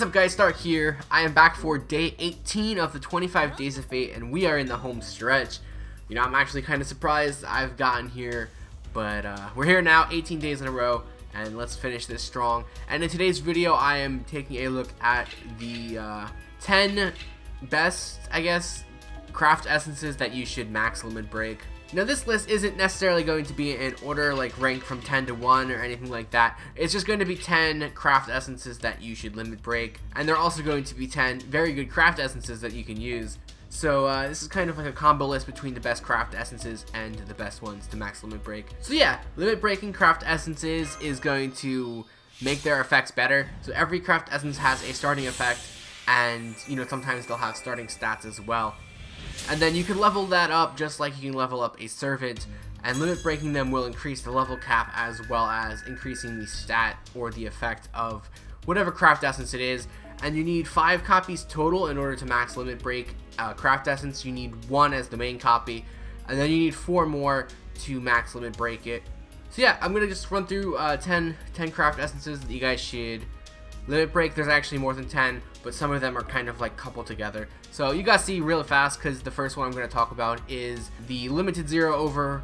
What is up guys, Stark here. I am back for day 18 of the 25 Days of Fate, and we are in the home stretch. You know, I'm actually kind of surprised I've gotten here, but we're here now, 18 days in a row, and let's finish this strong. And in today's video, I am taking a look at the 10 best, I guess, craft essences that you should max limit break. Now this list isn't necessarily going to be in order like ranked from 10 to 1 or anything like that. It's just going to be 10 craft essences that you should limit break, and they're also going to be 10 very good craft essences that you can use. So this is kind of like a combo list between the best craft essences and the best ones to max limit break. So yeah, limit breaking craft essences is going to make their effects better. So every craft essence has a starting effect, and you know, sometimes they'll have starting stats as well. And then you can level that up just like you can level up a servant, and limit breaking them will increase the level cap as well as increasing the stat or the effect of whatever craft essence it is. And you need 5 copies total in order to max limit break craft essence. You need 1 as the main copy, and then you need 4 more to max limit break it. So yeah, I'm gonna just run through 10 craft essences that you guys should limit break. There's actually more than 10, but some of them are kind of like coupled together. So you guys see real fast, because the first one I'm going to talk about is the limited 0 over,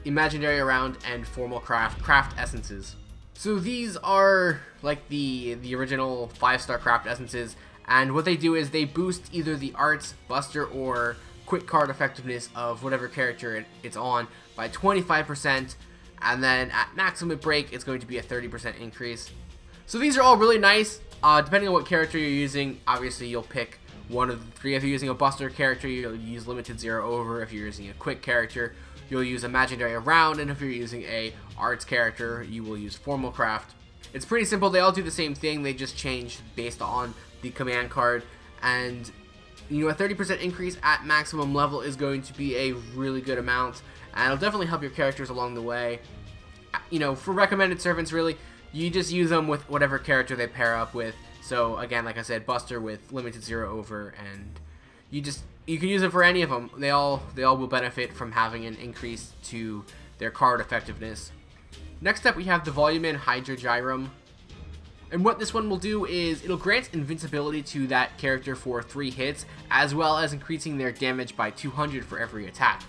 imaginary around, and formal craft essences. So these are like the original 5-star craft essences, and what they do is they boost either the arts, buster, or quick card effectiveness of whatever character it's on by 25%, and then at max limit break it's going to be a 30% increase. So these are all really nice. Depending on what character you're using, obviously you'll pick one of the 3. If you're using a buster character, you'll use limited 0 over. If you're using a quick character, you'll use imaginary around, and if you're using a arts character, you will use formal craft. It's pretty simple. They all do the same thing. They just change based on the command card, and you know, a 30% increase at maximum level is going to be a really good amount, and it'll definitely help your characters along the way. You know, for recommended servants, really, you just use them with whatever character they pair up with. So again, like I said, buster with limited 0 over, and you can use it for any of them. They all will benefit from having an increase to their card effectiveness. Next up, we have the Volume Hydra Gyrum. And what this one will do is it'll grant invincibility to that character for 3 hits, as well as increasing their damage by 200 for every attack.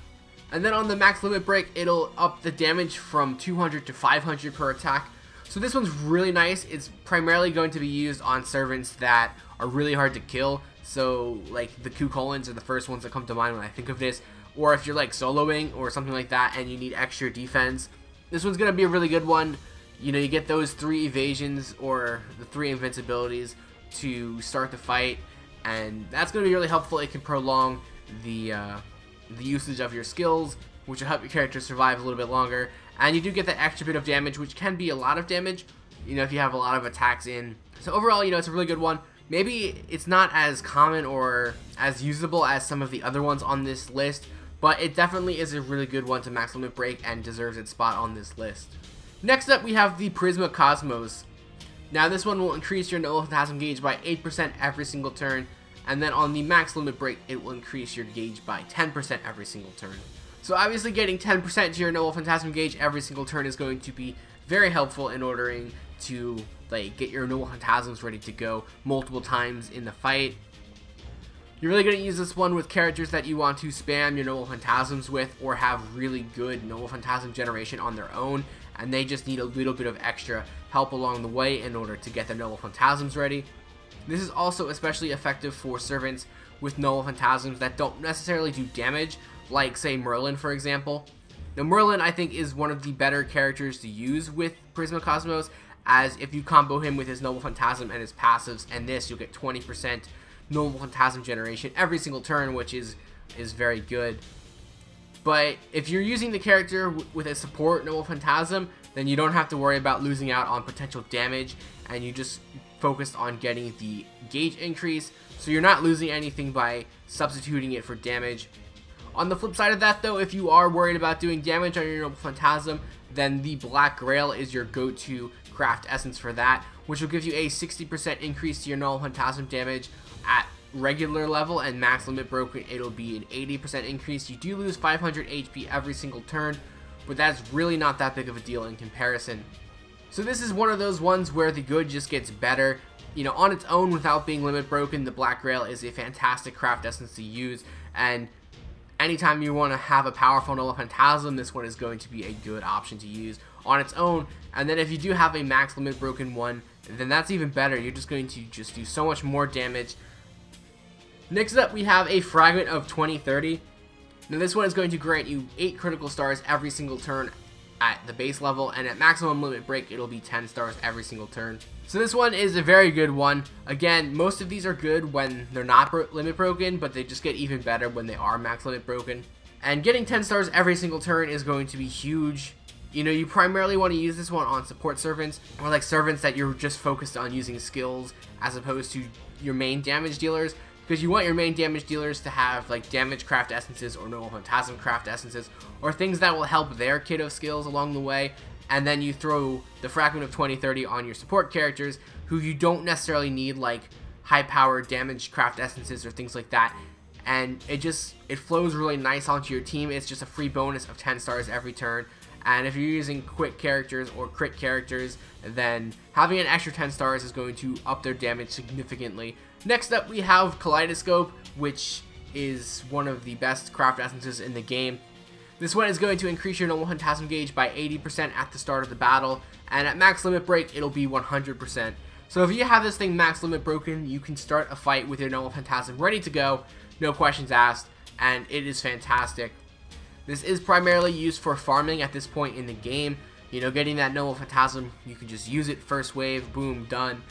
And then on the max limit break, it'll up the damage from 200 to 500 per attack. So this one's really nice. It's primarily going to be used on servants that are really hard to kill. So like the Q-colons are the first ones that come to mind when I think of this. Or if you're like soloing or something like that and you need extra defense, this one's going to be a really good one. You know, you get those 3 evasions or the 3 invincibilities to start the fight, and that's going to be really helpful. It can prolong the usage of your skills, which will help your character survive a little bit longer. And you do get that extra bit of damage, which can be a lot of damage, you know, if you have a lot of attacks in. So overall, you know, it's a really good one. Maybe it's not as common or as usable as some of the other ones on this list, but it definitely is a really good one to max limit break and deserves its spot on this list. Next up, we have the Prisma Cosmos. Now this one will increase your Null Phantasm gauge by 8% every single turn, and then on the max limit break, it will increase your gauge by 10% every single turn. So obviously getting 10% to your Null Phantasm gauge every single turn is going to be very helpful in ordering to like get your Null Phantasms ready to go multiple times in the fight. You're really going to use this one with characters that you want to spam your Null Phantasms with, or have really good Null Phantasm generation on their own, and they just need a little bit of extra help along the way in order to get their Null Phantasms ready. This is also especially effective for servants with Null Phantasms that don't necessarily do damage, like say Merlin, for example. Now Merlin, I think, is one of the better characters to use with Prisma Cosmos, as if you combo him with his Noble Phantasm and his passives and this, you'll get 20% Noble Phantasm generation every single turn, which is very good. But if you're using the character with a support Noble Phantasm, then you don't have to worry about losing out on potential damage, and you just focused on getting the gauge increase, so you're not losing anything by substituting it for damage. On the flip side of that though, if you are worried about doing damage on your Noble Phantasm, then the Black Grail is your go-to craft essence for that, which will give you a 60% increase to your Noble Phantasm damage at regular level, and max limit broken it'll be an 80% increase. You do lose 500 HP every single turn, but that's really not that big of a deal in comparison. So this is one of those ones where the good just gets better You know, on its own, without being limit broken, the Black Grail is a fantastic craft essence to use, and anytime you want to have a powerful Null Phantasm, this one is going to be a good option to use on its own. And then if you do have a max limit broken one, then that's even better. You're just going to just do so much more damage. Next up, we have a Fragment of 2030. Now this one is going to grant you 8 critical stars every single turn at the base level, and at maximum limit break it'll be 10 stars every single turn. So this one is a very good one. Again, most of these are good when they're not limit broken, but they just get even better when they are max limit broken. And getting 10 stars every single turn is going to be huge. You know, you primarily want to use this one on support servants, or like servants that you're just focused on using skills as opposed to your main damage dealers, because you want your main damage dealers to have like damage craft essences or Null Phantasm craft essences, or things that will help their kit of skills along the way. And then you throw the Fragment of 2030 on your support characters, who you don't necessarily need like high powered damage craft essences or things like that. And it flows really nice onto your team. It's just a free bonus of 10 stars every turn. And if you're using quick characters or crit characters, then having an extra 10 stars is going to up their damage significantly. Next up, we have Kaleidoscope, which is one of the best craft essences in the game. This one is going to increase your Null Phantasm gauge by 80% at the start of the battle, and at max limit break, it'll be 100%. So if you have this thing max limit broken, you can start a fight with your Null Phantasm ready to go, no questions asked, and it is fantastic. This is primarily used for farming at this point in the game. You know, getting that Null Phantasm, you can just use it first wave, boom, done.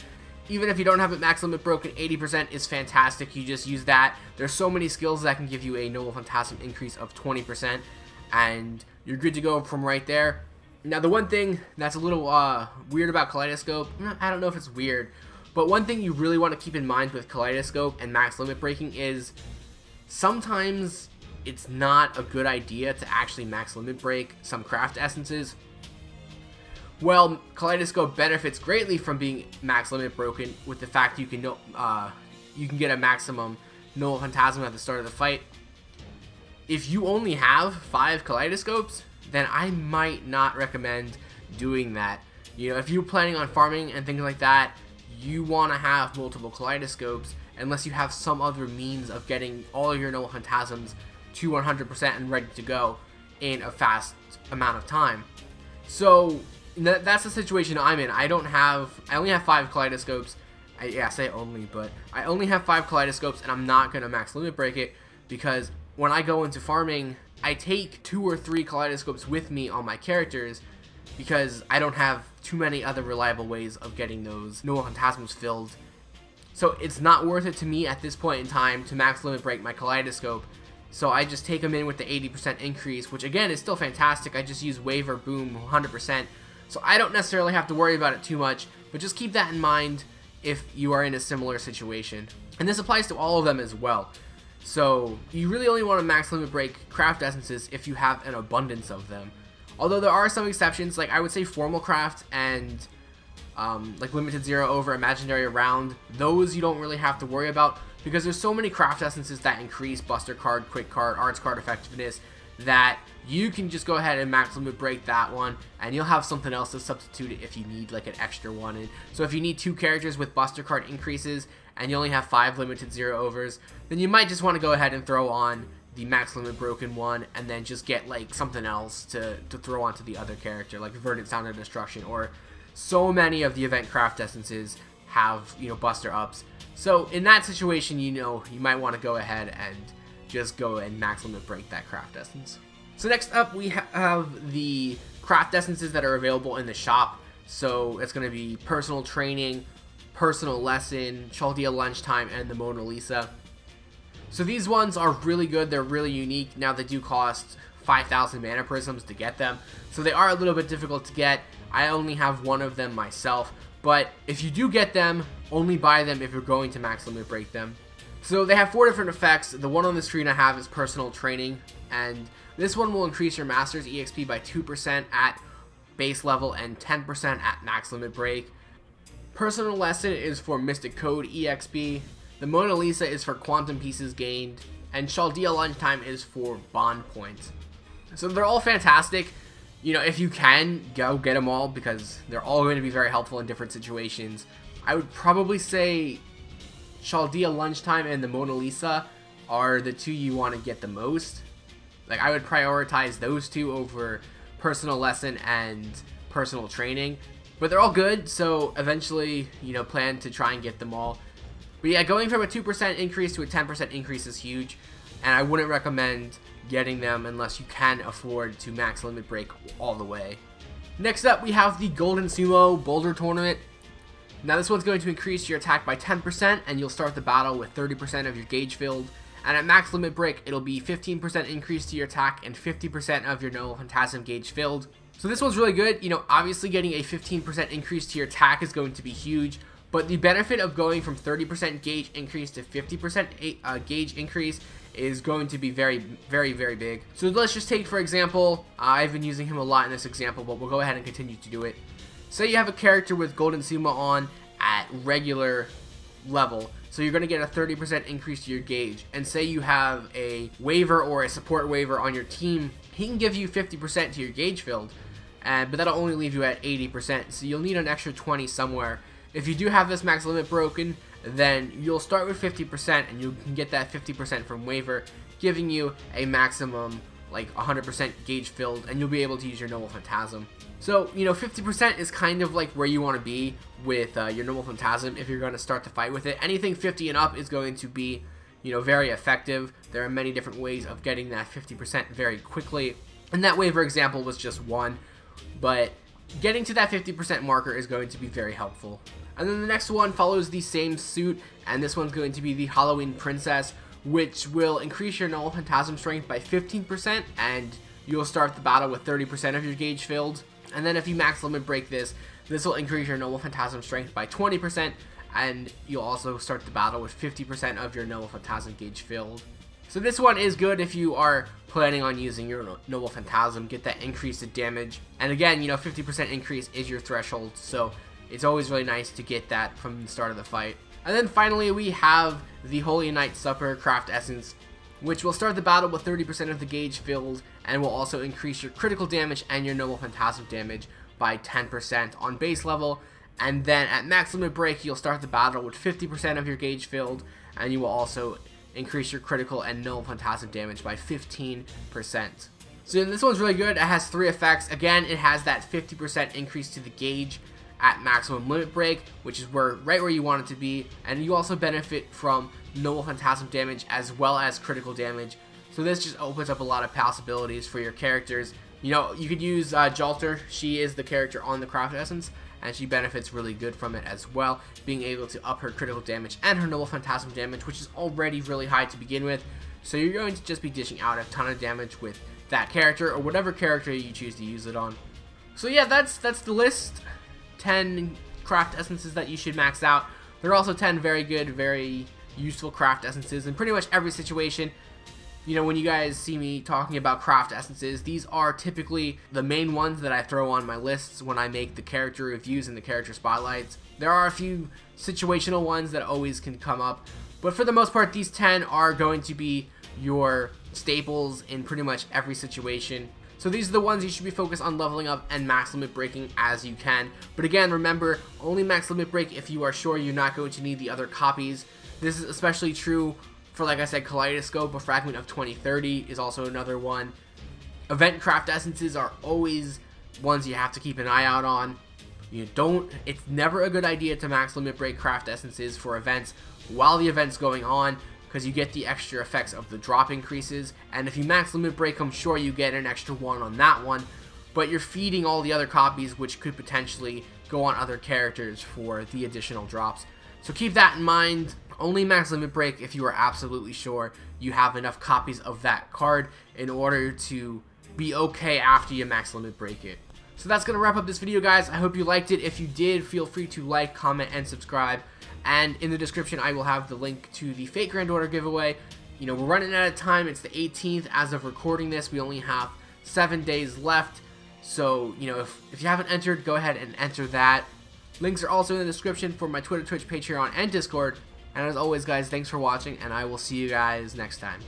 Even if you don't have it max limit broken, 80% is fantastic. You just use that. There's so many skills that can give you a Null Phantasm increase of 20%, and you're good to go from right there. Now, the one thing that's a little weird about Kaleidoscope, I don't know if it's weird, but one thing you really want to keep in mind with Kaleidoscope and max limit breaking is sometimes it's not a good idea to actually max limit break some craft essences. Well, Kaleidoscope benefits greatly from being max limit broken with the fact you can get a maximum Null Phantasm at the start of the fight. If you only have 5 Kaleidoscopes, then I might not recommend doing that. You know, if you're planning on farming and things like that, you want to have multiple Kaleidoscopes unless you have some other means of getting all of your Null Phantasms to 100% and ready to go in a fast amount of time. So that's the situation I'm in. I only have 5 Kaleidoscopes. I say only, but I only have 5 Kaleidoscopes, and I'm not going to max limit break it, because when I go into farming, I take 2 or 3 Kaleidoscopes with me on my characters, because I don't have too many other reliable ways of getting those Null Phantasms filled. So it's not worth it to me at this point in time to max limit break my Kaleidoscope. So I just take them in with the 80% increase, which again is still fantastic. I just use wave or boom 100%. So I don't necessarily have to worry about it too much, but just keep that in mind if you are in a similar situation. And this applies to all of them as well. So you really only want to max limit break craft essences if you have an abundance of them. Although there are some exceptions, like I would say Formal Craft and like Limited Zero over Imaginary Round, those you don't really have to worry about, because there's so many craft essences that increase Buster Card, Quick Card, Arts Card effectiveness, that you can just go ahead and max limit break that one, and you'll have something else to substitute it if you need like an extra one. And so if you need 2 characters with Buster Card increases and you only have 5 Limited Zero overs, then you might just want to go ahead and throw on the max limit broken one, and then just get like something else to throw onto the other character, like Verdant Sound of Destruction, or so many of the event craft essences have, you know, Buster ups. So in that situation, you know, you might want to go ahead and just go and max limit break that craft essence. So next up, we have the craft essences that are available in the shop. So it's going to be Personal Training, Personal Lesson, Chaldia Lunchtime, and the Mona Lisa. So these ones are really good. They're really unique. Now they do cost 5,000 mana prisms to get them, so they are a little bit difficult to get. I only have one of them myself, but if you do get them, only buy them if you're going to max limit break them. So they have 4 different effects. The one on the screen I have is Personal Training, and this one will increase your Master's EXP by 2% at base level and 10% at max limit break. Personal Lesson is for Mystic Code EXP. The Mona Lisa is for Quantum Pieces gained, and Chaldia Lunchtime is for Bond points. So they're all fantastic. You know, if you can, go get them all, because they're all going to be very helpful in different situations. I would probably say Chaldea Lunchtime and the Mona Lisa are the two you want to get the most. Like, I would prioritize those two over Personal Lesson and Personal Training. But they're all good, so eventually, you know, plan to try and get them all. But yeah, going from a 2% increase to a 10% increase is huge, and I wouldn't recommend getting them unless you can afford to max limit break all the way. Next up, we have the Golden Sumo Boulder Tournament. Now this one's going to increase your attack by 10%, and you'll start the battle with 30% of your gauge filled. And at max limit break, it'll be 15% increase to your attack and 50% of your Noble Phantasm gauge filled. So this one's really good. You know, obviously getting a 15% increase to your attack is going to be huge, but the benefit of going from 30% gauge increase to 50% gauge increase is going to be very, very, very big. So let's just take, for example, I've been using him a lot in this example, but we'll go ahead and continue to do it. Say you have a character with Golden Sumo on at regular level, so you're going to get a 30% increase to your gauge. And say you have a waiver or a support waiver on your team, he can give you 50% to your gauge filled. But that'll only leave you at 80%, so you'll need an extra 20 somewhere. If you do have this max limit broken, then you'll start with 50% and you can get that 50% from waiver, giving you a maximum like 100% gauge filled, and you'll be able to use your Noble Phantasm. So, you know, 50% is kind of like where you want to be with your Noble Phantasm if you're going to start the fight with it. Anything 50 and up is going to be, you know, very effective. There are many different ways of getting that 50% very quickly, and that waiver example was just one. But getting to that 50% marker is going to be very helpful. And then the next one follows the same suit, and this one's going to be the Halloween Princess, which will increase your Noble Phantasm strength by 15%, and you'll start the battle with 30% of your gauge filled. And then if you max limit break this, this will increase your Noble Phantasm strength by 20%, and you'll also start the battle with 50% of your Noble Phantasm gauge filled. So this one is good if you are planning on using your Noble Phantasm, get that increase in damage. And again, you know, 50% increase is your threshold, so it's always really nice to get that from the start of the fight. And then finally, we have the Holy Night Supper Craft Essence, which will start the battle with 30% of the gauge filled, and will also increase your critical damage and your Noble Phantasm damage by 10% on base level. And then at max limit break, you'll start the battle with 50% of your gauge filled, and you will also increase your critical and Noble Phantasm damage by 15%. So this one's really good. It has 3 effects. Again, it has that 50% increase to the gauge at maximum limit break, which is right where you want it to be, and you also benefit from Noble Phantasm damage as well as critical damage. So this just opens up a lot of possibilities for your characters. You know, you could use Jalter. She is the character on the Craft Essence, and she benefits really good from it as well, being able to up her critical damage and her Noble Phantasm damage, which is already really high to begin with. So you're going to just be dishing out a ton of damage with that character, or whatever character you choose to use it on. So yeah, that's the list. 10 craft essences that you should max out. There are also 10 very good, very useful craft essences in pretty much every situation. You know, when you guys see me talking about craft essences, these are typically the main ones that I throw on my lists when I make the character reviews and the character spotlights. There are a few situational ones that always can come up, but for the most part, these 10 are going to be your staples in pretty much every situation. So these are the ones you should be focused on leveling up and max limit breaking as you can. But again, remember, only max limit break if you are sure you're not going to need the other copies. This is especially true for, like I said, Kaleidoscope. A Fragment of 2030 is also another one. Event craft essences are always ones you have to keep an eye out on. It's never a good idea to max limit break craft essences for events while the event's going on, because you get the extra effects of the drop increases, and if you max limit break them, sure, you get an extra one on that one, but you're feeding all the other copies, which could potentially go on other characters for the additional drops. So keep that in mind. Only max limit break if you are absolutely sure you have enough copies of that card in order to be okay after you max limit break it. So that's going to wrap up this video, guys. I hope you liked it. If you did, feel free to like, comment, and subscribe. And in the description, I will have the link to the Fate Grand Order giveaway. You know, we're running out of time. It's the 18th. As of recording this, we only have 7 days left. So, you know, if you haven't entered, go ahead and enter that. Links are also in the description for my Twitter, Twitch, Patreon, and Discord. And as always, guys, thanks for watching, and I will see you guys next time.